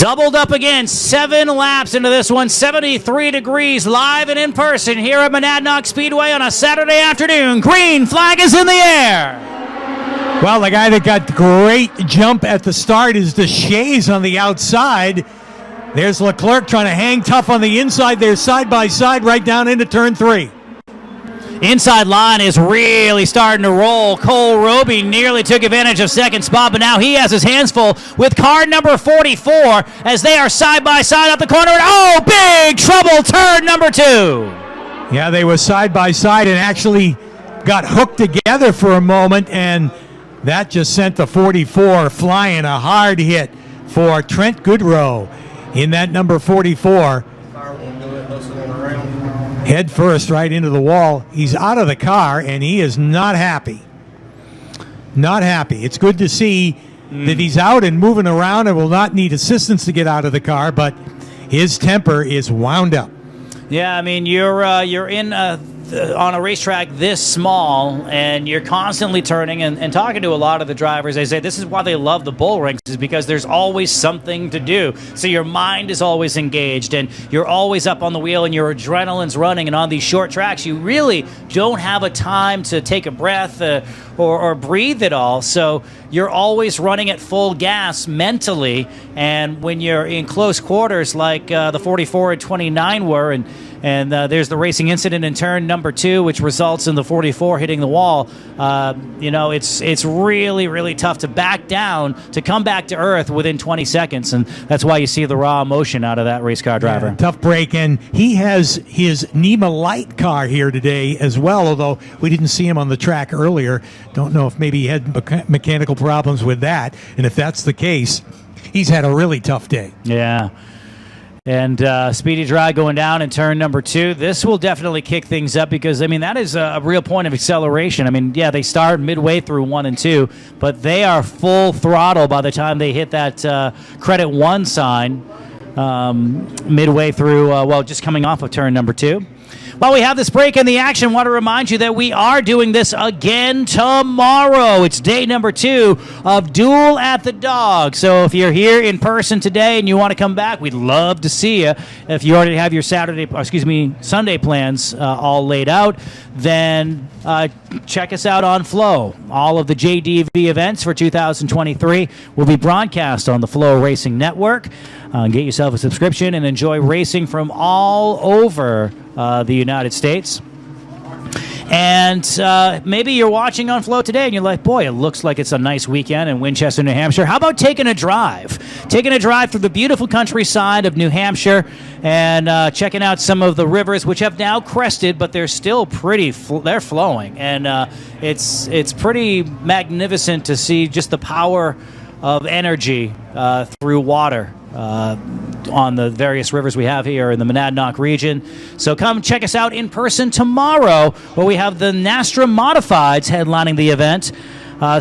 Doubled up again, 7 laps into this one, 73 degrees, live and in person here at Monadnock Speedway on a Saturday afternoon. Green flag is in the air. Well, the guy that got great jump at the start is Deshays on the outside. There's Leclerc trying to hang tough on the inside. They're side by side right down into turn 3. Inside line is really starting to roll. Cole Roby nearly took advantage of second spot, but now he has his hands full with car number 44 as they are side by side out the corner. And oh, big trouble, turn number 2. Yeah, they were side by side and actually got hooked together for a moment, and that just sent the 44 flying. A hard hit for Trent Goodrow in that number 44. Head first right into the wall. He's out of the car, and he is not happy. Not happy. It's good to see that he's out and moving around and will not need assistance to get out of the car, but his temper is wound up. Yeah, I mean, you're in on a racetrack this small, and you're constantly turning and talking to a lot of the drivers. They say this is why they love the bull rinks, is because there's always something to do. So your mind is always engaged, and you're always up on the wheel, and your adrenaline's running. And on these short tracks, you really don't have a time to take a breath or breathe at all. So you're always running at full gas mentally. And when you're in close quarters like the 44 and 29 were, and there's the racing incident in turn number 2, which results in the 44 hitting the wall. It's really, really tough to back down, to come back to earth within 20 seconds, and that's why you see the raw emotion out of that race car driver. Yeah, tough break, and he has his NEMA Light car here today as well, although we didn't see him on the track earlier. Don't know if maybe he had mechanical problems with that, and if that's the case, he's had a really tough day. Yeah. And Speedy Dry going down in turn number 2. This will definitely kick things up because, I mean, that is a real point of acceleration. I mean, yeah, they start midway through 1 and 2, but they are full throttle by the time they hit that credit 1 sign midway through, just coming off of turn number 2. While we have this break in the action, I want to remind you that we are doing this again tomorrow. It's day number 2 of Duel at the Dog. So if you're here in person today and you want to come back, we'd love to see you. If you already have your Sunday plans all laid out, then check us out on Flow. All of the JDV events for 2023 will be broadcast on the Flow Racing Network. Get yourself a subscription and enjoy racing from all over the United States. And maybe you're watching on Flow today and you're like, boy, it looks like it's a nice weekend in Winchester, New Hampshire. How about taking a drive? Taking a drive through the beautiful countryside of New Hampshire and checking out some of the rivers, which have now crested, but they're still pretty, they're flowing. And it's pretty magnificent to see just the power of energy through water on the various rivers we have here in the Monadnock region. So come check us out in person tomorrow, where we have the Nastra Modifieds headlining the event.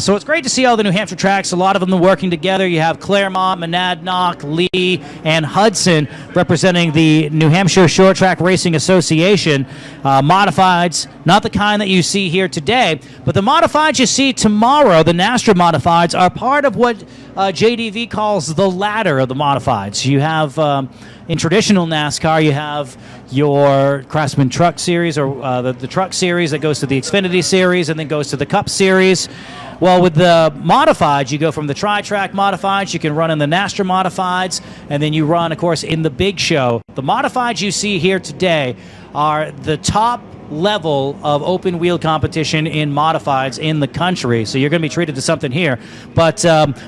So it's great to see all the New Hampshire tracks, a lot of them working together. You have Claremont, Monadnock, Lee, and Hudson representing the New Hampshire Short Track Racing Association. Modifieds, not the kind that you see here today, but the modifieds you see tomorrow, the Nastra Modifieds, are part of what JDV calls the ladder of the modifieds. You have, in traditional NASCAR, you have your Craftsman Truck Series, or the Truck Series that goes to the Xfinity Series and then goes to the Cup Series. Well, with the modifieds, you go from the Tri-Track modifieds, you can run in the Nastra modifieds, and then you run, of course, in the Big Show. The modifieds you see here today are the top level of open wheel competition in modifieds in the country, so you're going to be treated to something here. But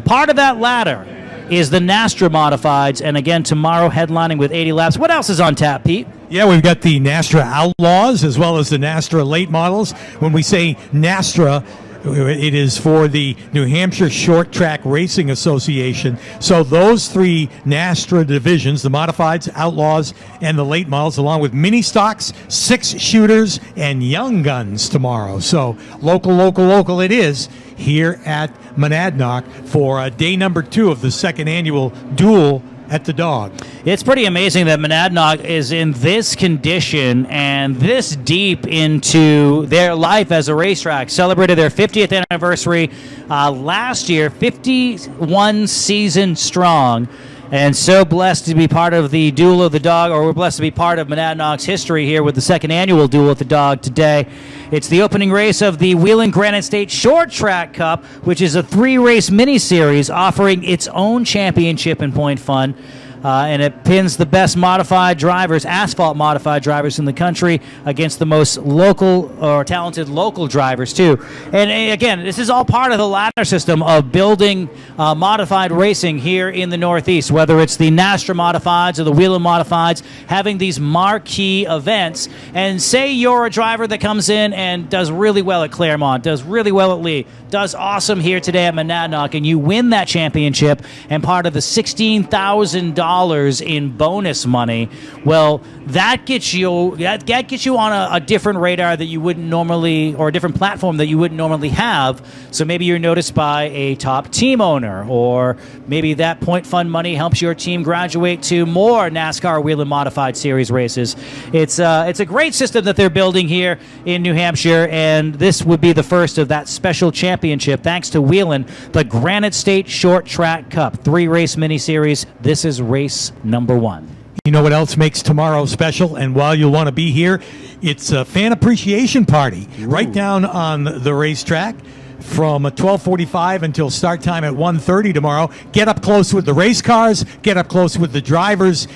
part of that ladder is the Nastra Modifieds, and again, tomorrow headlining with 80 laps. What else is on tap, Pete? Yeah, we've got the Nastra Outlaws as well as the Nastra Late Models. When we say Nastra, it is for the New Hampshire Short Track Racing Association. So those 3 Nastra divisions, the Modifieds, Outlaws, and the Late Models, along with mini stocks, 6 shooters, and young guns tomorrow. So local it is here at Monadnock for day number 2 of the 2nd annual Duel at the Dog. It's pretty amazing that Monadnock is in this condition and this deep into their life as a racetrack. Celebrated their 50th anniversary last year, 51 seasons strong. And so blessed to be part of the Duel of the Dog, or we're blessed to be part of Monadnock's history here with the second annual Duel of the Dog today. It's the opening race of the Wheeling Granite State Short Track Cup, which is a 3-race mini-series offering its own championship and point fund. And it pins the best modified drivers, asphalt modified drivers in the country against the most local or talented local drivers too. And again, this is all part of the ladder system of building modified racing here in the Northeast, whether it's the Nastra Modifieds or the Wheeling Modifieds, having these marquee events. And say you're a driver that comes in and does really well at Claremont, does really well at Lee, does awesome here today at Monadnock, and you win that championship and part of the $16,000 in bonus money. Well, that gets you on a different radar that you wouldn't normally, or a different platform that you wouldn't normally have. So maybe you're noticed by a top team owner, or maybe that point fund money helps your team graduate to more NASCAR Wheeling Modified Series races. It's a great system that they're building here in New Hampshire, and this would be the first of that special championship thanks to Wheeling, the Granite State Short Track Cup 3-race mini-series. This is race number 1. You know what else makes tomorrow special? And while you'll want to be here, it's a fan appreciation party right down on the racetrack from 12:45 until start time at 1:30 tomorrow. Get up close with the race cars, get up close with the drivers,